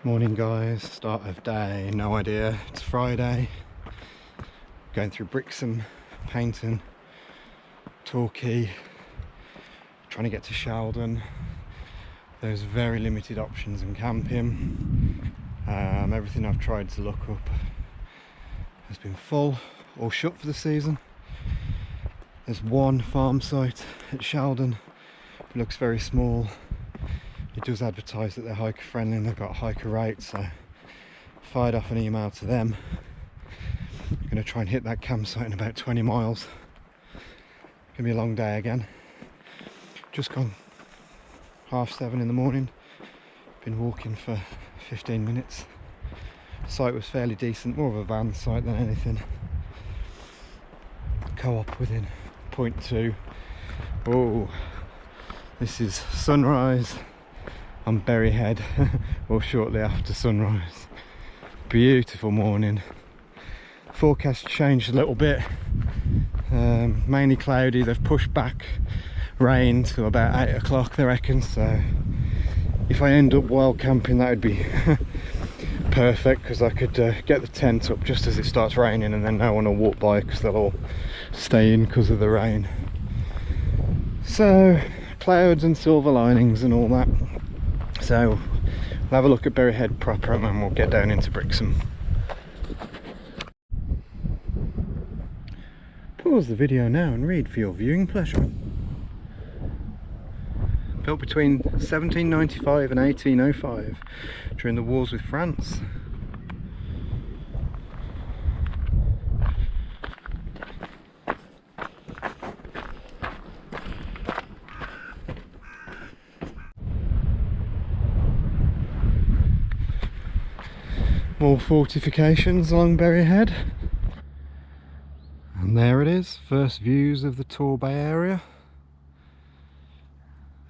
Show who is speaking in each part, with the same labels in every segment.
Speaker 1: Morning guys, start of day, no idea, it's Friday. Going through Brixham, Painton, Torquay, trying to get to Sheldon. There's very limited options in camping. Everything I've tried to look up has been full or shut for the season. There's one farm site at Sheldon, it looks very small. It does advertise that they're hiker friendly and they've got hiker rates, so fired off an email to them. I'm going to try and hit that campsite in about 20 miles. Gonna be a long day again. Just gone 7:30 in the morning. Been walking for 15 minutes. Site was fairly decent, more of a van site than anything. Co-op within 0.2. Oh, this is sunrise on Berry Head, or shortly after sunrise. Beautiful morning. Forecast changed a little bit, mainly cloudy. They've pushed back rain to about 8 o'clock they reckon, so if I end up wild camping that would be perfect, because I could get the tent up just as it starts raining and then no one will walk by because they'll all stay in because of the rain. So clouds and silver linings and all that. So we'll have a look at Berry Head proper and then we'll get down into Brixham. Pause the video now and read for your viewing pleasure. Built between 1795 and 1805 during the wars with France. More fortifications along Berry Head. And there it is, first views of the Torquay area.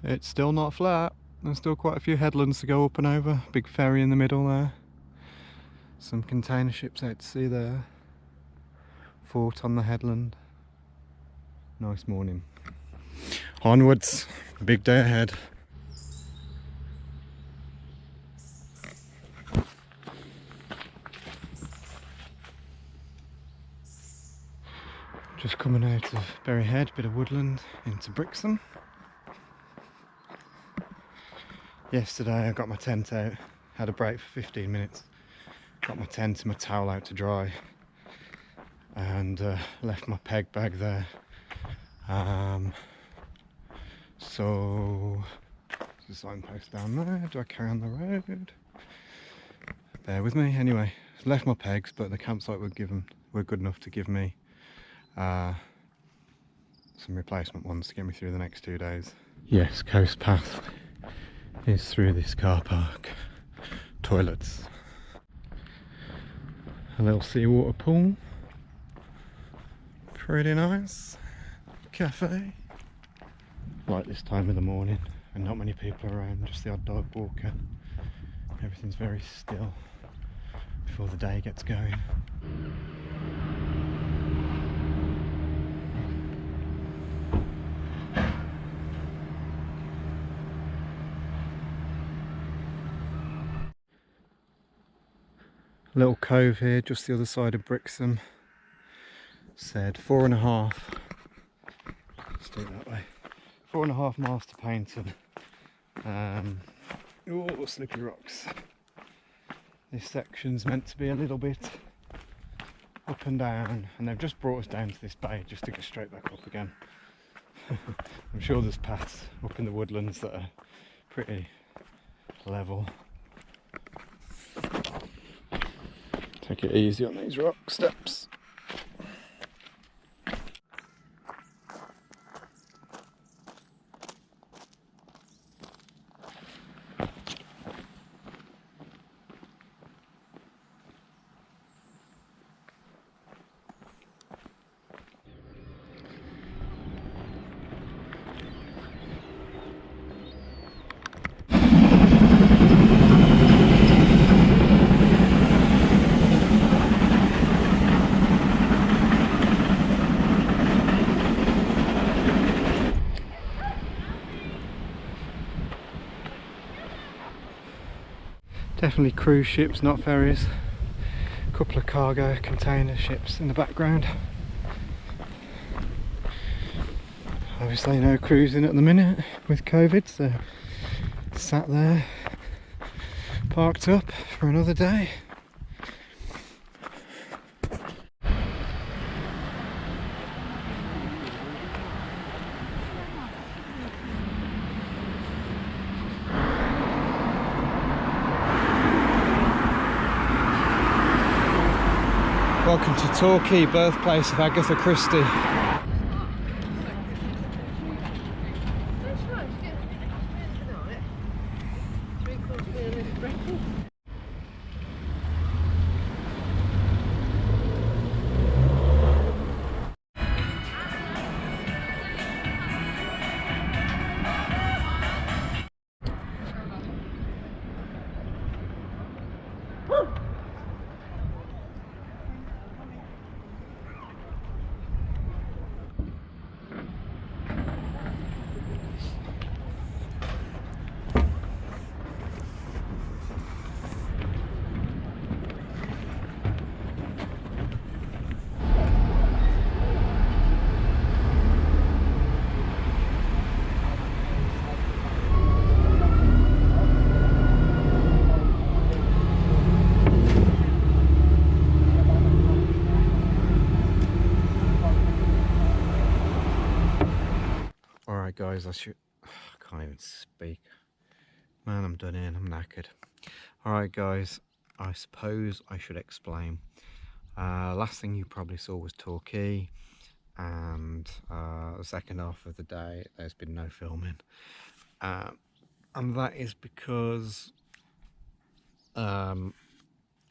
Speaker 1: It's still not flat, there's still quite a few headlands to go up and over. Big ferry in the middle there. Some container ships out to sea there. Fort on the headland. Nice morning. Onwards, big day ahead. Just coming out of Berry Head, bit of woodland into Brixham. Yesterday I got my tent out, had a break for 15 minutes, got my tent and my towel out to dry, and left my peg bag there. So there's a signpost down there. Do I carry on the road? Bear with me. Anyway, left my pegs, but the campsite were good enough to give me some replacement ones to get me through the next 2 days. Yes, coast path is through this car park. Toilets. A little seawater pool. Pretty nice. Cafe. Like this time of the morning and not many people around, just the odd dog walker. Everything's very still before the day gets going. Little cove here, just the other side of Brixham. Said 4.5. Let's do it that way. 4.5 miles to Painton. Oh, slippery rocks. This section's meant to be a little bit up and down, and they've just brought us down to this bay just to get straight back up again. I'm sure there's paths up in the woodlands that are pretty level. Take it easy on these rock steps. Definitely cruise ships, not ferries. A couple of cargo container ships in the background. Obviously no cruising at the minute with COVID, so sat there parked up for another day. Welcome to Torquay, birthplace of Agatha Christie. Alright guys, I can't even speak. Man, I'm done in, I'm knackered. Alright guys, I suppose I should explain. Last thing you probably saw was Torquay, and the second half of the day there's been no filming. And that is because I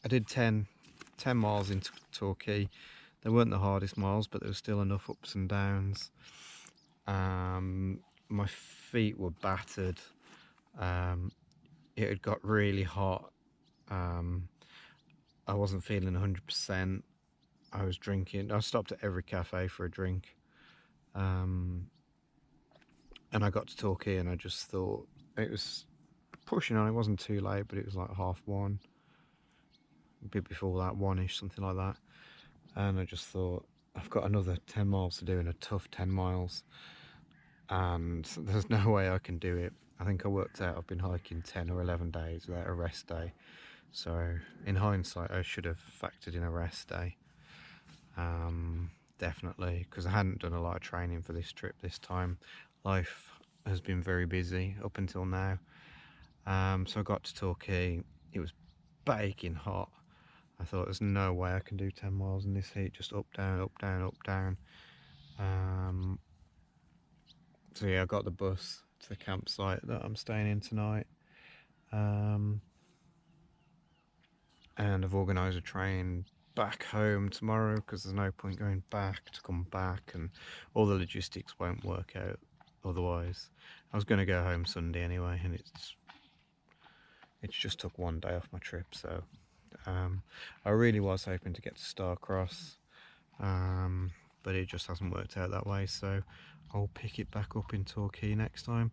Speaker 1: did 10 miles into Torquay. They weren't the hardest miles, but there was still enough ups and downs. My feet were battered. It had got really hot. I wasn't feeling 100%. I was drinking. I stopped at every cafe for a drink. And I got to Torquay and I just thought, it was pushing on. It wasn't too late, but it was like 1:30, a bit before that, 1ish, something like that. And I just thought, I've got another 10 miles to do, in a tough 10 miles. And there's no way I can do it. I think I worked out I've been hiking 10 or 11 days without a rest day. So in hindsight, I should have factored in a rest day. Definitely, because I hadn't done a lot of training for this trip this time. Life has been very busy up until now. So I got to Torquay. It was baking hot. I thought there's no way I can do 10 miles in this heat, just up, down, up, down, up, down. So yeah, I got the bus to the campsite that I'm staying in tonight. And I've organised a train back home tomorrow, because there's no point going back to come back, and all the logistics won't work out otherwise. I was going to go home Sunday anyway, and it's just took one day off my trip, so I really was hoping to get to Starcross, but it just hasn't worked out that way, so I'll pick it back up in Torquay next time.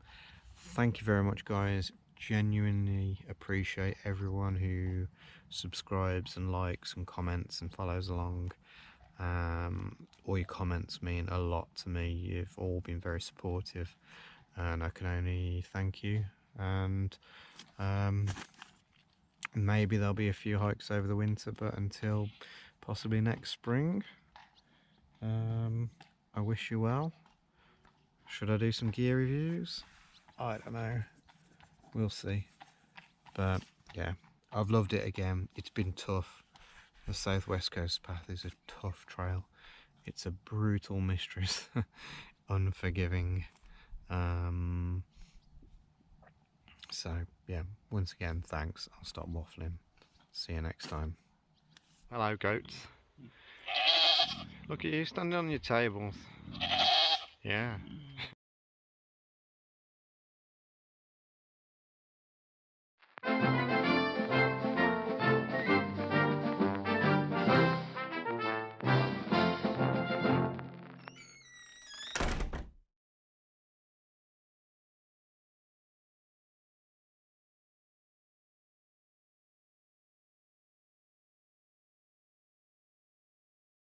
Speaker 1: Thank you very much guys, genuinely appreciate everyone who subscribes and likes and comments and follows along. All your comments mean a lot to me. You've all been very supportive and I can only thank you. And maybe there'll be a few hikes over the winter, but until possibly next spring, I wish you well. Should I do some gear reviews? I don't know, we'll see. But yeah, I've loved it again. It's been tough. The South West Coast path is a tough trail. It's a brutal mistress, unforgiving. So yeah, once again, thanks. I'll stop waffling. See you next time. Hello goats. Look at you standing on your tables. Yeah.